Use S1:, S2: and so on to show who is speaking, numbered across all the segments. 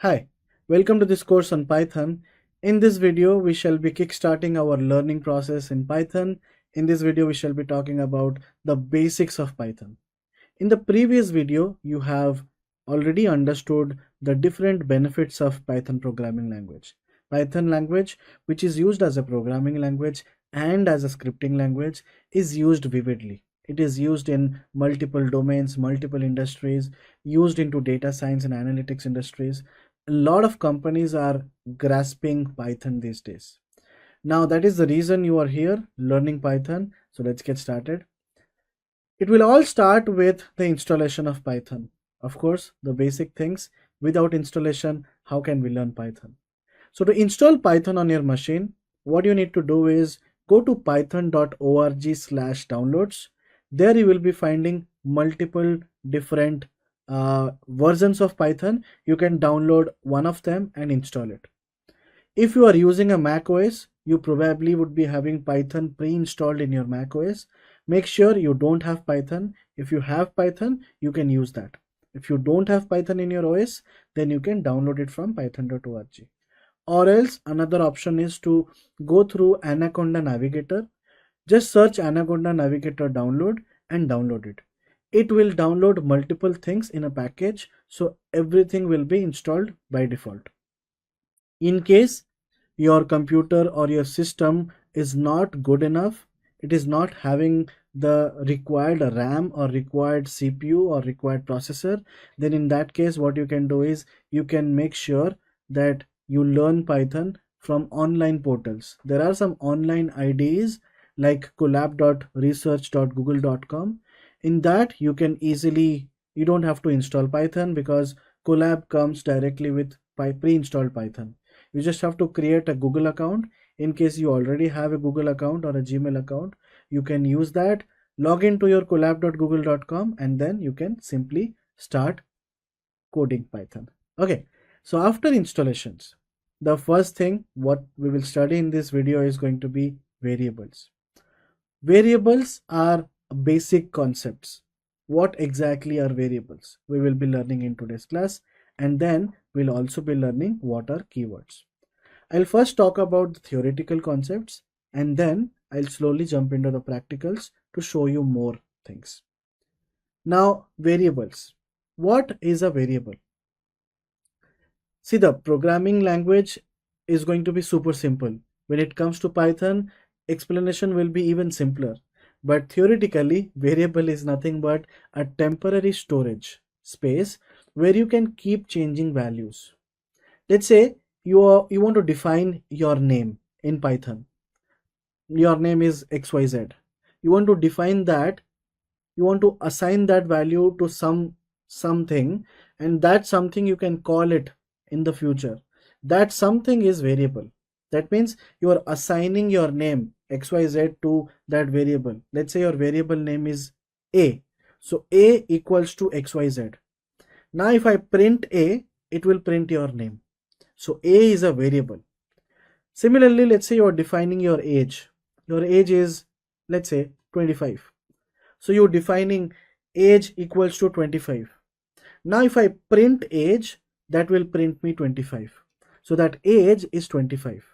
S1: Hi, welcome to this course on Python. In this video, we shall be kickstarting our learning process in Python. In this video, we shall be talking about the basics of Python. In the previous video, you have already understood the different benefits of Python programming language. Python language, which is used as a programming language and as a scripting language, is used vividly. It is used in multiple domains, multiple industries, used into data science and analytics industries. A lot of companies are grasping Python these days. Now, that is the reason you are here learning Python. So let's get started. It will all start with the installation of Python. Of course, the basic things. Without installation, how can we learn Python? So to install Python on your machine, what you need to do is go to python.org/downloads. There you will be finding multiple different versions of Python. You can download one of them and install it. If you are using a Mac OS, you probably would be having Python pre-installed in your Mac OS. Make sure you don't have Python. If you have Python, you can use that. If you don't have Python in your OS, then you can download it from python.org. Or else another option is to go through Anaconda Navigator. Just search Anaconda Navigator download and download it. It will download multiple things in a package, so everything will be installed by default. In case your computer or your system is not good enough, it is not having the required RAM or required CPU or required processor, then in that case what you can do is you can make sure that you learn Python from online portals. There are some online IDEs like colab.research.google.com. In that you can easily, you don't have to install Python because Colab comes directly with pre-installed Python. You just have to create a Google account. In case you already have a Google account or a Gmail account, you can use that, log into your colab.google.com, and then you can simply start coding Python. Okay, so after installations, the first thing what we will study in this video is going to be variables. Variables are basic concepts. What exactly are variables? We will be learning in today's class, and then we'll also be learning what are keywords. I'll first talk about the theoretical concepts, and then I'll slowly jump into the practicals to show you more things. Now, variables. What is a variable? See, the programming language is going to be super simple. When it comes to Python, explanation will be even simpler. But theoretically, variable is nothing but a temporary storage space where you can keep changing values. Let's say you want to define your name in Python. Your name is XYZ. You want to define that, you want to assign that value to something, and that something you can call it in the future. That something is variable. That means you are assigning your name XYZ to that variable. Let's say your variable name is A. So A equals to XYZ. Now if I print A, it will print your name. So A is a variable. Similarly, let's say you are defining your age. Your age is, let's say, 25. So you're defining age equals to 25. Now if I print age, that will print me 25. So that age is 25.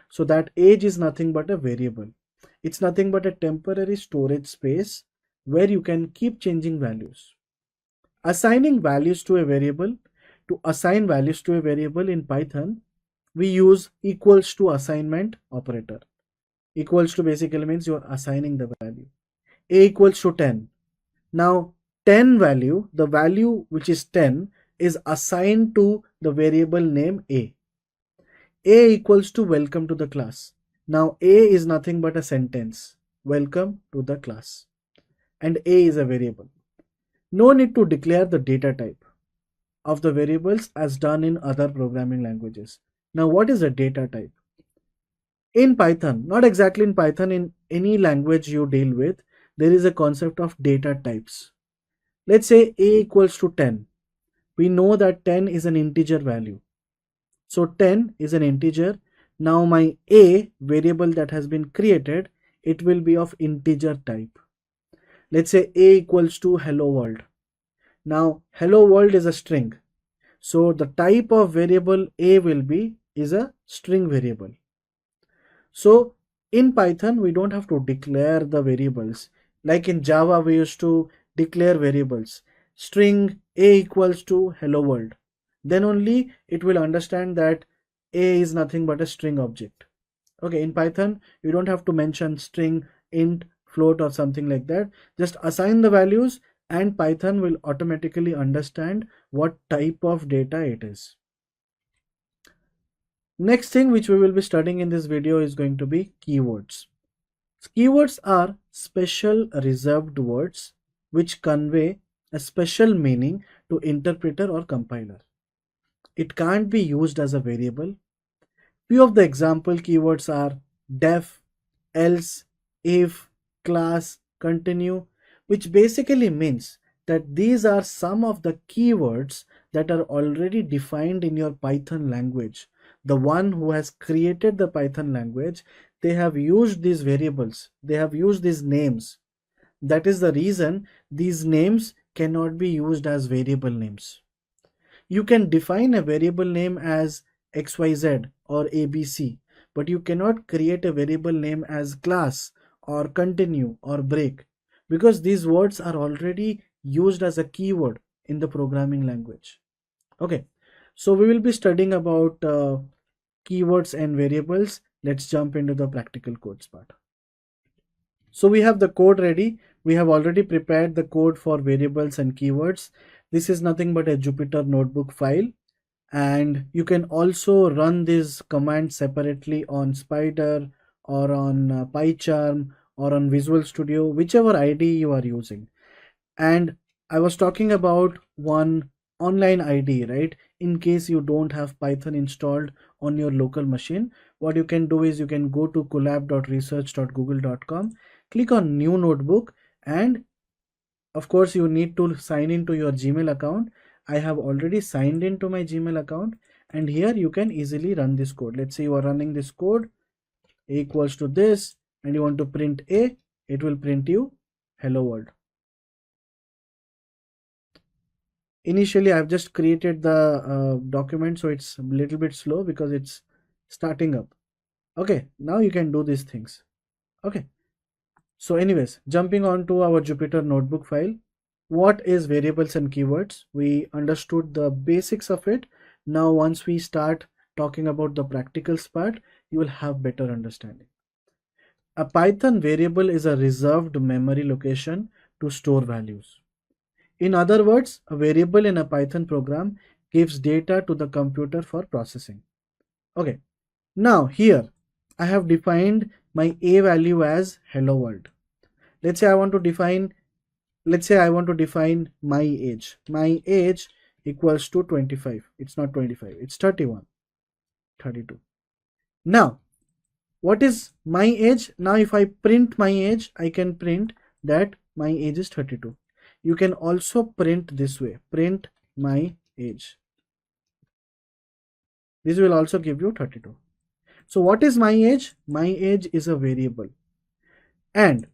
S1: So that age is nothing but a variable. It's nothing but a temporary storage space where you can keep changing values. Assigning values to a variable. To assign values to a variable in Python, we use equals to assignment operator. Equals to basically means you are assigning the value. A equals to 10. Now 10 value, the value which is 10 is assigned to the variable name A. A equals to welcome to the class. Now A is nothing but a sentence. Welcome to the class. And A is a variable. No need to declare the data type of the variables as done in other programming languages. Now what is a data type? In Python, not exactly in Python, in any language you deal with, there is a concept of data types. Let's say A equals to 10. We know that 10 is an integer value. So 10 is an integer. Now my A variable that has been created, it will be of integer type. Let's say A equals to hello world. Now hello world is a string. So the type of variable a will be is a string variable. So in Python, we don't have to declare the variables. Like in Java, we used to declare variables. String a equals to hello world. Then only it will understand that a is nothing but a string object. Okay, in Python, you don't have to mention string, int, float or something like that. Just assign the values and Python will automatically understand what type of data it is. Next thing which we will be studying in this video is going to be keywords. Keywords are special reserved words which convey a special meaning to interpreter or compiler. It can't be used as a variable. Few of the example keywords are def, else, if, class, continue, which basically means that these are some of the keywords that are already defined in your Python language. The one who has created the Python language, they have used these variables, they have used these names. That is the reason these names cannot be used as variable names. You can define a variable name as XYZ or ABC, but you cannot create a variable name as class or continue or break because these words are already used as a keyword in the programming language. Okay, so we will be studying about keywords and variables. Let's jump into the practical codes part. So we have the code ready. We have already prepared the code for variables and keywords. This is nothing but a Jupyter notebook file, and you can also run this command separately on Spider or on PyCharm or on Visual Studio, whichever IDE you are using. And I was talking about one online IDE, right? In case you don't have Python installed on your local machine, what you can do is you can go to collab.research.google.com, click on new notebook, and of course you need to sign into your Gmail account. I have already signed into my Gmail account, and here you can easily run this code. Let's say you are running this code, a equals to this, and you want to print a, it will print you hello world. Initially I've just created the document, so it's a little bit slow because it's starting up. Okay, now you can do these things. Okay, so anyways, jumping on to our Jupyter notebook file. What is variables and keywords? We understood the basics of it. Now once we start talking about the practicals part, you will have better understanding. A Python variable is a reserved memory location to store values. In other words, a variable in a Python program gives data to the computer for processing. Okay, now here I have defined my a value as hello world. Let's say I want to define my age. My age equals to 25. It's not 25, it's 31, 32. Now, what is my age? Now, if I print my age, I can print that my age is 32. You can also print this way, print my age. This will also give you 32. So what is my age? My age is a variable. And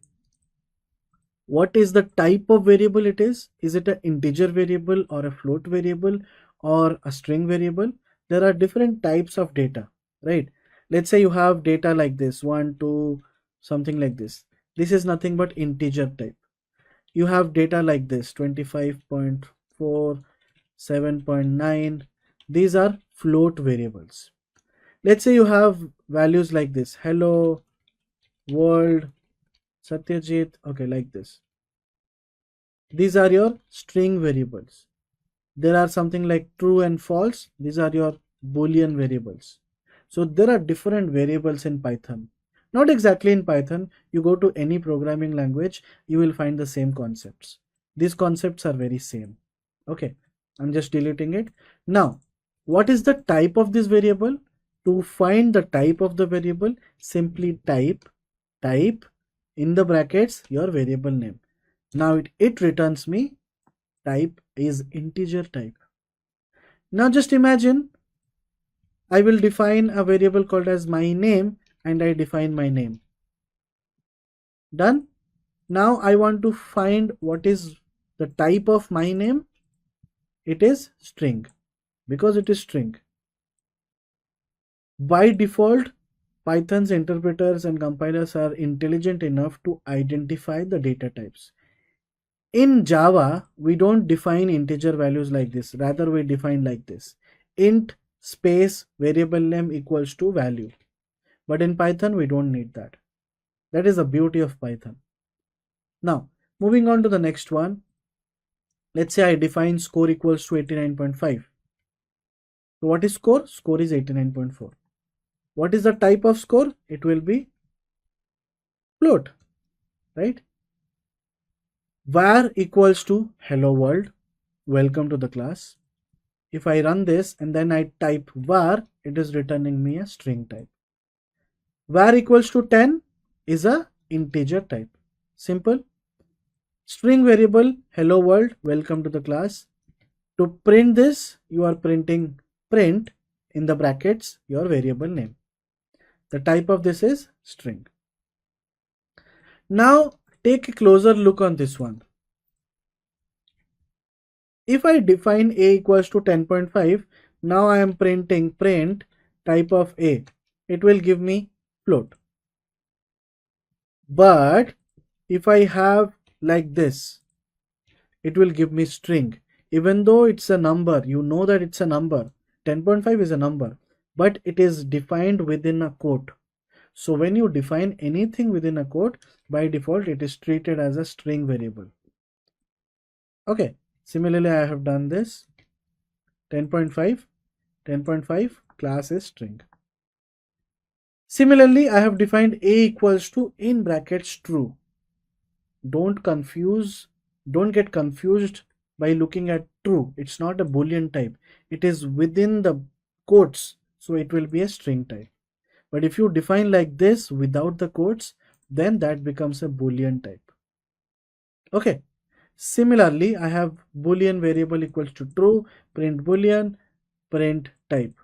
S1: what is the type of variable it is? Is it an integer variable or a float variable or a string variable? There are different types of data, right? Let's say you have data like this, 1, 2, something like this. This is nothing but integer type. You have data like this, 25.4, 7.9. These are float variables. Let's say you have values like this, hello, world, Satyajit, okay, like this. These are your string variables. There are something like true and false. These are your Boolean variables. So there are different variables in Python. Not exactly in Python. You go to any programming language, you will find the same concepts. These concepts are very same. Okay, I'm just deleting it. Now, what is the type of this variable? To find the type of the variable, simply type in the brackets your variable name. Now it returns me type is integer type. Now just imagine I will define a variable called as my name, and I define my name. Done. Now I want to find what is the type of my name. It is string. because it is string. By default, Python's interpreters and compilers are intelligent enough to identify the data types. In Java, we don't define integer values like this. Rather, we define like this: int space variable name equals to value. But in Python, we don't need that. That is the beauty of Python. Now, moving on to the next one. Let's say I define score equals to 89.5. So what is score? Score is 89.4. What is the type of score? It will be float, right? Var equals to hello world, welcome to the class. If I run this and then I type var, it is returning me a string type. Var equals to 10 is a integer type. Simple. String variable hello world, welcome to the class. To print this, you are printing print in the brackets your variable name. The type of this is string. Now take a closer look on this one. If I define a equals to 10.5, now I am printing print type of a. It will give me float. But if I have like this, it will give me string. Even though it's a number, you know that it's a number. 10.5 is a number, but it is defined within a quote. So when you define anything within a quote, by default, it is treated as a string variable. Okay. Similarly, I have done this. 10.5, 10.5 class is string. Similarly, I have defined a equals to in brackets true. Don't get confused by looking at true. It's not a boolean type. It is within the quotes, so it will be a string type. But if you define like this without the quotes, then that becomes a boolean type. Okay. Similarly, I have boolean variable equals to true, print boolean, print type.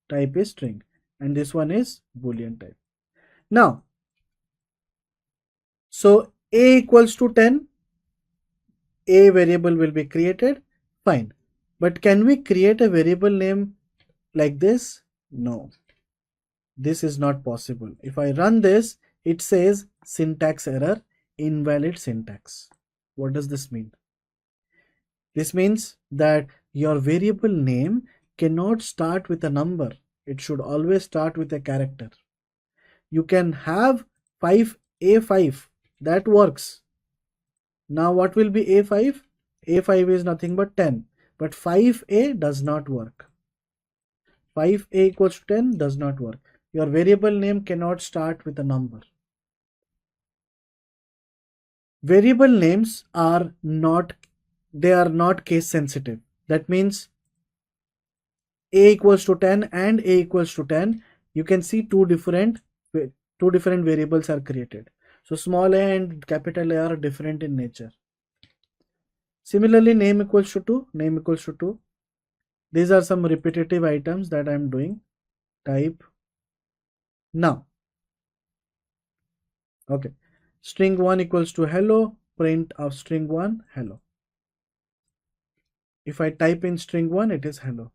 S1: Type is string, and this one is boolean type. Now, so a equals to 10, a variable will be created, fine. But can we create a variable name like this? No, this is not possible. If I run this, it says syntax error, invalid syntax. What does this mean? This means that your variable name cannot start with a number. It should always start with a character. You can have 5a5, that works. Now what will be a5? a5 is nothing but 10, but 5a does not work. 5a equals to 10 does not work. Your variable name cannot start with a number. Variable names are not case sensitive. That means a equals to 10 and a equals to 10, you can see two different variables are created. So small a and capital A are different in nature. Similarly, name equals to 2, name equals to 2. These are some repetitive items that I am doing. Type now. Okay. String 1 equals to hello, print of string 1, hello. If I type in string 1, it is hello.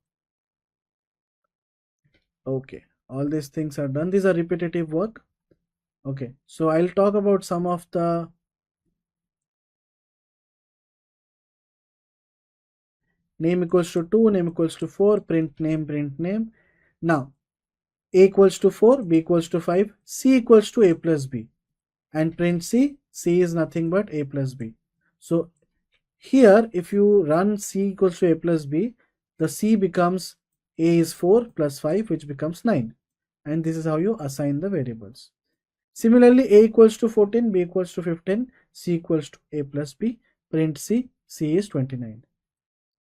S1: Okay, all these things are done. These are repetitive work. Okay, so I'll talk about some of the name equals to 2, name equals to 4, print name, print name. Now, a equals to 4, b equals to 5, c equals to a plus b, and print c. C is nothing but a plus b. So here, if you run c equals to a plus b, the c becomes a is 4 plus 5, which becomes 9. And this is how you assign the variables. Similarly, a equals to 14, b equals to 15, c equals to a plus b, print c, c is 29.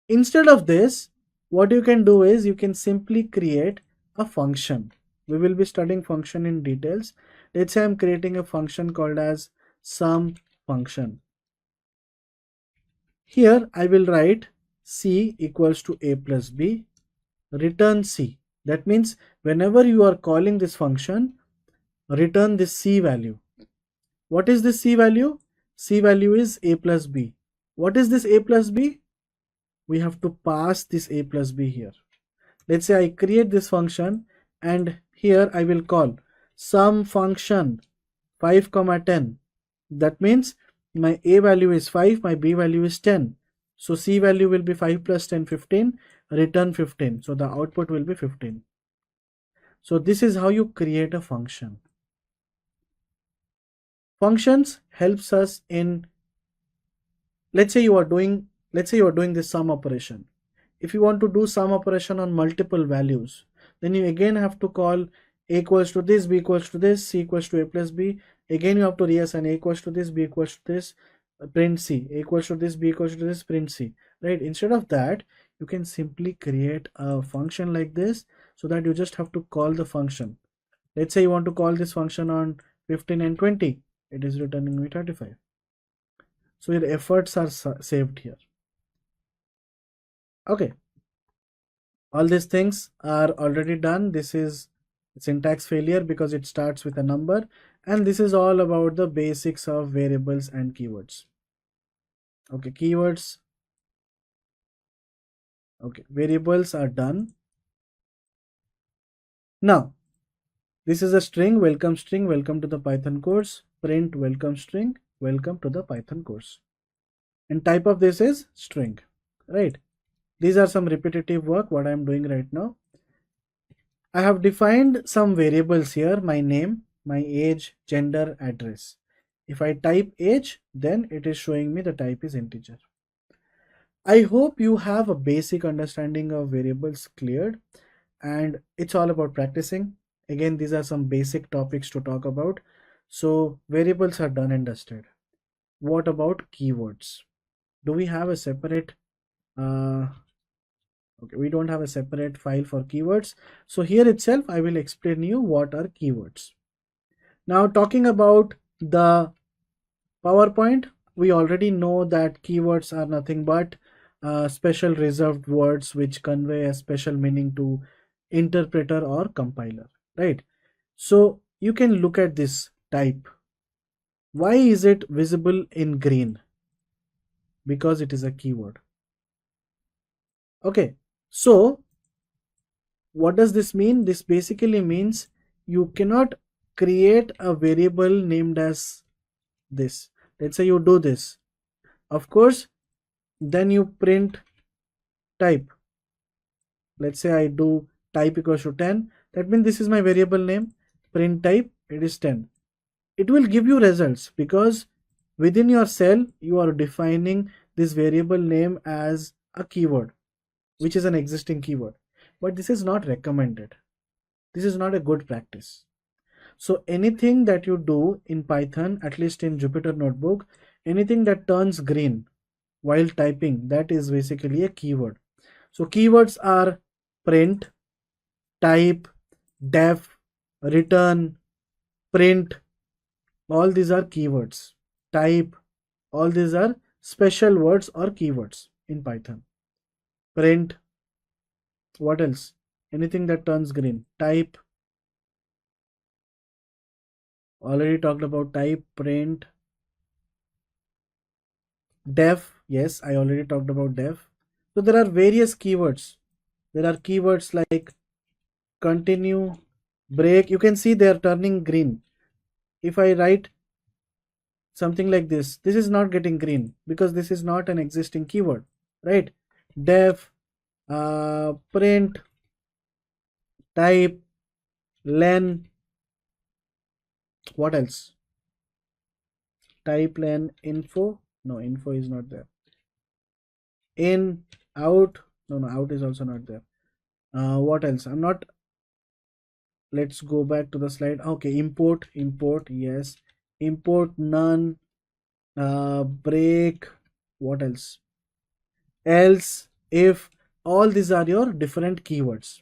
S1: Instead of this, what you can do is you can simply create a function. We will be studying function in details. Let's say I'm creating a function called as sum function. Here I will write c equals to a plus b, return c. That means whenever you are calling this function, return this c value. What is this c value? C value is a plus b. What is this a plus b? We have to pass this a plus b here. Let's say I create this function, and here I will call sum function 5 comma 10. That means my a value is 5, my b value is 10. So c value will be 5 plus 10, 15, return 15. So the output will be 15. So this is how you create a function. Functions helps us in, let's say you are doing this sum operation. If you want to do sum operation on multiple values, then you again have to call a equals to this, b equals to this, c equals to a plus b. Again you have to reassign a equals to this, b equals to this, print c, a equals to this, b equals to this, print c, right? Instead of that, you can simply create a function like this, so that you just have to call the function. Let's say you want to call this function on 15 and 20, it is returning me 35. So your efforts are saved here. Okay, all these things are already done. This is syntax failure because it starts with a number, and this is all about the basics of variables and keywords. Okay, keywords. Okay, variables are done. Now this is a string, welcome to the Python course, print welcome string, welcome to the Python course, and type of this is string, right? These are some repetitive work what I am doing right now. I have defined some variables here, my name, my age, gender, address. If I type age, then it is showing me the type is integer. I hope you have a basic understanding of variables cleared, and it's all about practicing. Again, these are some basic topics to talk about. So variables are done and dusted. What about keywords? Do we have a separate okay, we don't have a separate file for keywords. So here itself I will explain you what are keywords. Now talking about the PowerPoint, we already know that keywords are nothing but special reserved words which convey a special meaning to interpreter or compiler, right? So you can look at this type. Why is it visible in green? Because it is a keyword. Okay, so what does this mean? This basically means you cannot create a variable named as this. Let's say you do this. Of course, then you print type. Let's say I do type equals to 10. That means this is my variable name. Print type, it is 10. It will give you results because within your cell you are defining this variable name as a keyword, which is an existing keyword. But this is not recommended. This is not a good practice. So anything that you do in Python, at least in Jupyter Notebook, anything that turns green while typing, that is basically a keyword. So keywords are print, type, def, return, print. All these are keywords. Type, all these are special words or keywords in Python. Print, what else? Anything that turns green. Type, already talked about type, print. Def, yes, I already talked about def. So there are various keywords. There are keywords like continue, break. You can see they are turning green. If I write something like this is not getting green because this is not an existing keyword, right? Def, print, type, len, what else? Type, len, info. No, info is not there. In, out. No, out is also not there. What else? I'm not. Let's go back to the slide. Okay, import, yes. Import, none. Break. What else? Else, if. All these are your different keywords.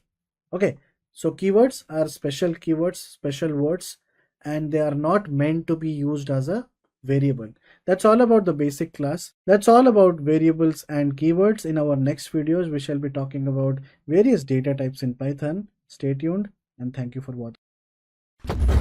S1: Okay, so keywords are special keywords, special words, and they are not meant to be used as a variable. That's all about the basic class. That's all about variables and keywords. In our next videos, we shall be talking about various data types in Python. Stay tuned and thank you for watching.